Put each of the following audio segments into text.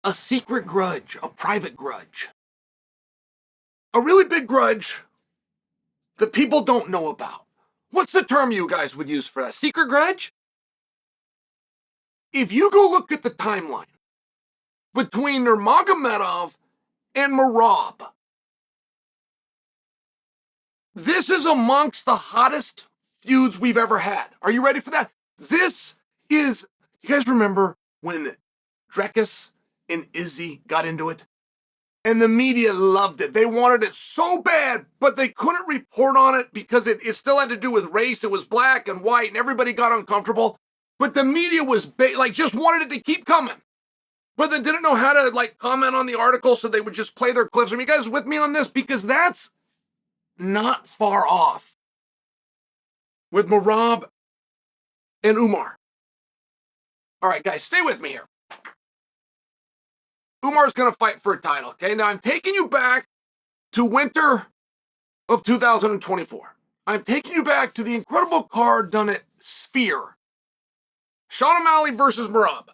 a secret grudge, a private grudge. A really big grudge that people don't know about. What's the term you guys would use for that? Secret grudge? If you go look at the timeline between Nurmagomedov and Merab, this is amongst the hottest feuds we've ever had. Are you ready for that? This is, you guys remember when Drekas and Izzy got into it? And the media loved it. They wanted it so bad, but they couldn't report on it because it still had to do with race. It was black and white, and everybody got uncomfortable. But the media was just wanted it to keep coming. But they didn't know how to comment on the article, so they would just play their clips. Are you guys with me on this? Because that's not far off with Merab and Umar. All right, guys, stay with me here. Umar's going to fight for a title, okay? Now, I'm taking you back to winter of 2024. I'm taking you back to the incredible card done at Sphere. Sean O'Malley versus Merab.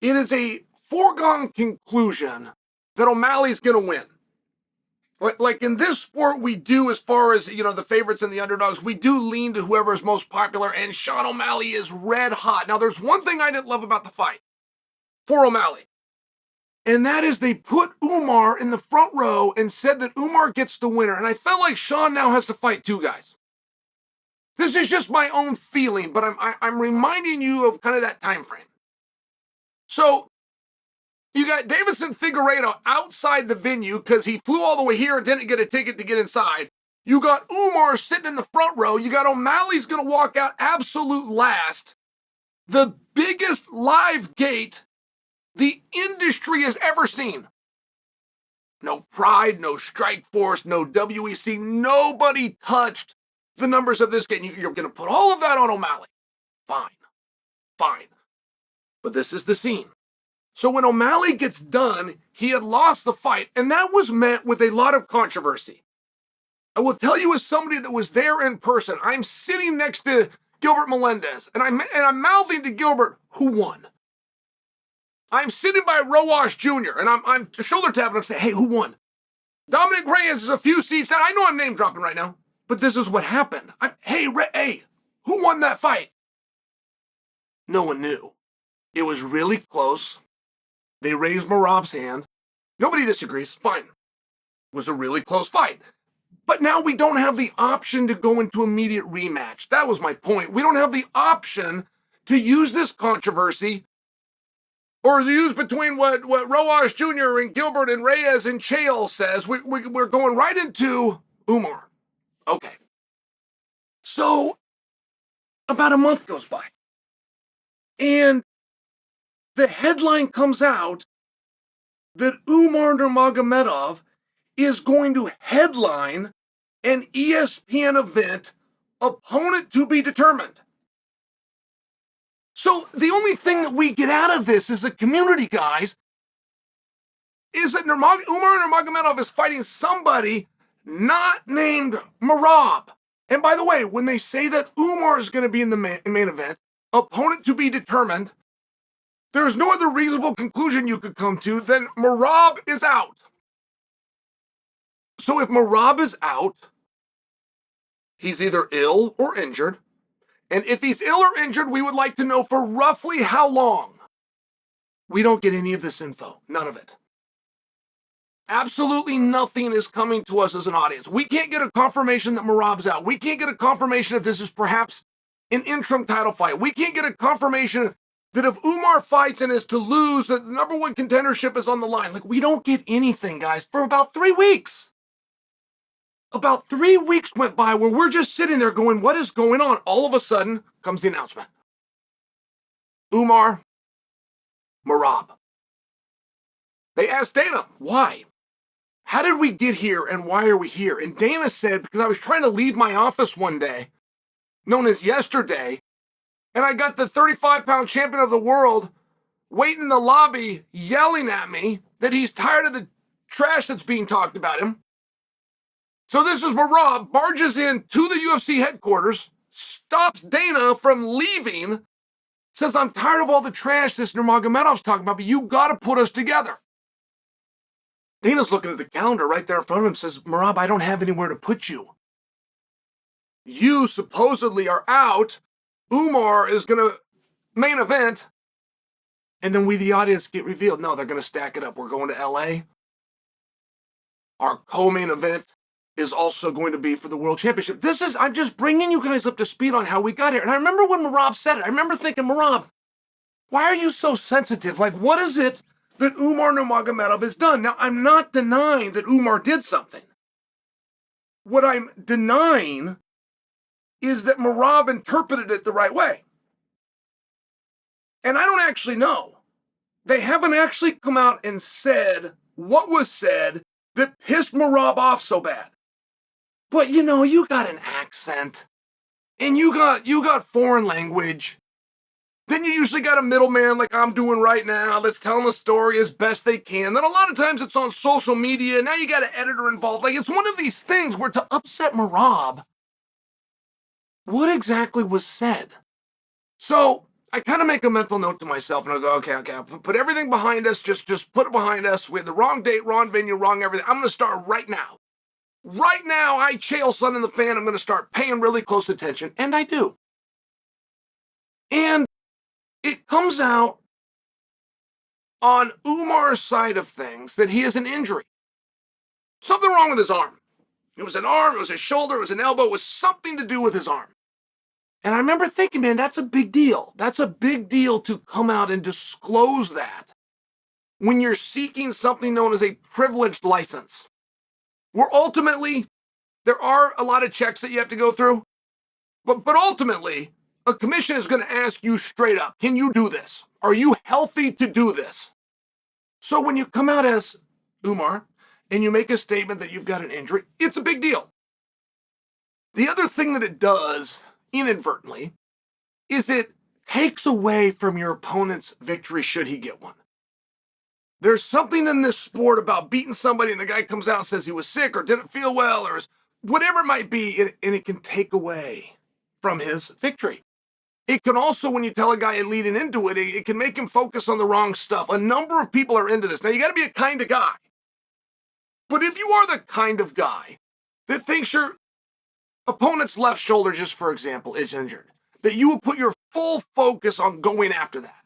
It is a foregone conclusion that O'Malley's going to win. Like in this sport, we do, as far as, the favorites and the underdogs, we do lean to whoever is most popular, and Sean O'Malley is red hot. Now, there's one thing I didn't love about the fight for O'Malley. And that is they put Umar in the front row and said that Umar gets the winner. And I felt like Sean now has to fight two guys. This is just my own feeling, but I'm reminding you of kind of that time frame. So you got Davison Figueiredo outside the venue because he flew all the way here and didn't get a ticket to get inside. You got Umar sitting in the front row. You got O'Malley's going to walk out absolute last. The biggest live gate the industry has ever seen. No Pride, no Strike Force, no WEC. Nobody touched the numbers of this game. You're going to put all of that on O'Malley. Fine. But this is the scene. So when O'Malley gets done, he had lost the fight, and that was met with a lot of controversy. I will tell you, as somebody that was there in person, I'm sitting next to Gilbert Melendez, and I'm mouthing to Gilbert, who won? I'm sitting by Rowash Jr., and I'm shoulder tapping. I'm saying, hey, who won? Dominic Reyes is a few seats down. I know I'm name dropping right now, but this is what happened. Hey, who won that fight? No one knew. It was really close. They raised Merab's hand. Nobody disagrees. Fine. It was a really close fight. But now we don't have the option to go into immediate rematch. That was my point. We don't have the option to use this controversy or use between what Rowash Jr. and Gilbert and Reyes and Chael says. We're going right into Umar. Okay. So about a month goes by. And the headline comes out that Umar Nurmagomedov is going to headline an ESPN event, opponent to be determined. So the only thing that we get out of this as a community, guys, is that Umar Nurmagomedov is fighting somebody not named Merab. And by the way, when they say that Umar is going to be in the main event, opponent to be determined, there's no other reasonable conclusion you could come to than Merab is out. So if Merab is out, he's either ill or injured. And if he's ill or injured, we would like to know for roughly how long. We don't get any of this info. None of it. Absolutely nothing is coming to us as an audience. We can't get a confirmation that Merab's out. We can't get a confirmation if this is perhaps an interim title fight. We can't get a confirmation that if Umar fights and is to lose, that the number one contendership is on the line. We don't get anything, guys, for about 3 weeks. About 3 weeks went by where we're just sitting there going, what is going on? All of a sudden comes the announcement. Umar, Merab. They asked Dana, why? How did we get here and why are we here? And Dana said, because I was trying to leave my office one day, known as yesterday, and I got the 35-pound champion of the world waiting in the lobby yelling at me that he's tired of the trash that's being talked about him. So this is Merab barges in to the UFC headquarters, stops Dana from leaving, says, I'm tired of all the trash this Nurmagomedov's talking about, but you got to put us together. Dana's looking at the calendar right there in front of him, says, Merab, I don't have anywhere to put you. You supposedly are out. Umar is going to main event. And then we, the audience, get revealed. No, they're going to stack it up. We're going to LA. Our co-main event is also going to be for the World Championship. I'm just bringing you guys up to speed on how we got here. And I remember when Merab said it, I remember thinking, Merab, why are you so sensitive? Like, what is it that Umar Nurmagomedov has done? Now, I'm not denying that Umar did something. What I'm denying is that Merab interpreted it the right way. And I don't actually know. They haven't actually come out and said what was said that pissed Merab off so bad. But you got an accent, and you got foreign language. Then you usually got a middleman like I'm doing right now that's telling the story as best they can. Then a lot of times it's on social media. Now you got an editor involved. Like, it's one of these things where to upset Merab, what exactly was said? So I kind of make a mental note to myself, and I go, okay, put everything behind us. Just put it behind us. We had the wrong date, wrong venue, wrong everything. I'm going to start right now. Right now, Chael Sonnen, the fan, I'm going to start paying really close attention, and I do. And it comes out on Umar's side of things that he has an injury. Something wrong with his arm. It was an arm, it was a shoulder, it was an elbow, it was something to do with his arm. And I remember thinking, man, that's a big deal. That's a big deal to come out and disclose that when you're seeking something known as a privileged license, where ultimately there are a lot of checks that you have to go through, but ultimately a commission is going to ask you straight up, can you do this? Are you healthy to do this? So when you come out as Umar and you make a statement that you've got an injury, it's a big deal. The other thing that it does inadvertently is it takes away from your opponent's victory should he get one. There's something in this sport about beating somebody and the guy comes out and says he was sick or didn't feel well or whatever it might be, and it can take away from his victory. It can also, when you tell a guy leading into it, it can make him focus on the wrong stuff. A number of people are into this. Now, you got to be a kind of guy. But if you are the kind of guy that thinks your opponent's left shoulder, just for example, is injured, that you will put your full focus on going after that.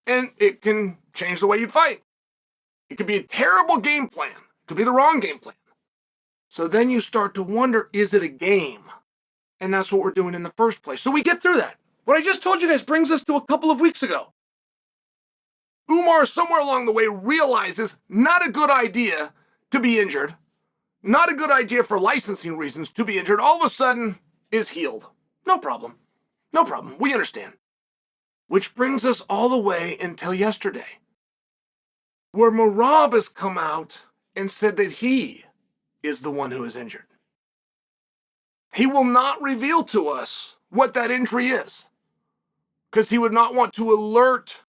And it can change the way you fight. It could be a terrible game plan. It could be the wrong game plan. So then you start to wonder, is it a game? And that's what we're doing in the first place. So we get through that. What I just told you guys brings us to a couple of weeks ago. Umar, somewhere along the way, realizes not a good idea to be injured. Not a good idea for licensing reasons to be injured. All of a sudden is healed. No problem. No problem. We understand. Which brings us all the way until yesterday, where Merab has come out and said that he is the one who is injured. He will not reveal to us what that injury is, because he would not want to alert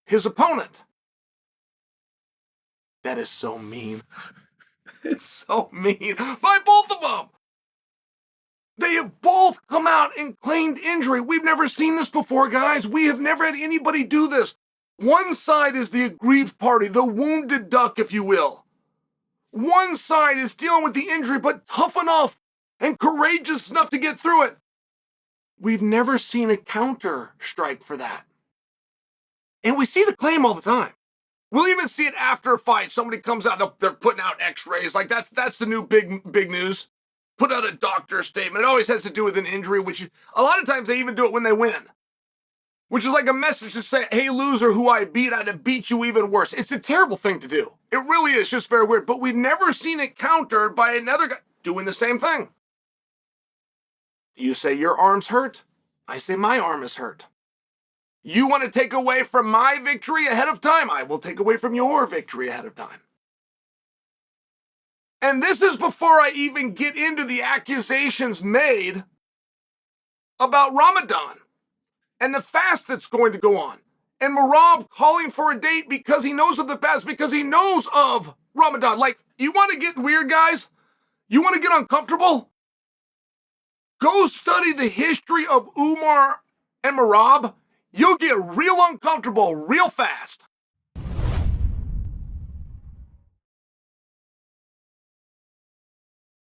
his opponent. That is so mean. It's so mean by both of them. They have both come out and claimed injury. We've never seen this before, guys. We have never had anybody do this. One side is the aggrieved party, the wounded duck, if you will. One side is dealing with the injury, but tough enough and courageous enough to get through it. We've never seen a counter strike for that. And we see the claim all the time. We'll even see it after a fight. Somebody comes out, they're putting out x-rays. Like that's the new big news. Put out a doctor statement. It always has to do with an injury, which a lot of times they even do it when they win. Which is like a message to say, hey, loser, who I beat, I'd have beat you even worse. It's a terrible thing to do. It really is just very weird. But we've never seen it countered by another guy doing the same thing. You say your arm's hurt. I say my arm is hurt. You want to take away from my victory ahead of time? I will take away from your victory ahead of time. And this is before I even get into the accusations made about Ramadan and the fast that's going to go on. And Merab calling for a date because he knows of the fast, because he knows of Ramadan. Like, you want to get weird, guys? You want to get uncomfortable? Go study the history of Umar And Merab, you'll get real uncomfortable real fast.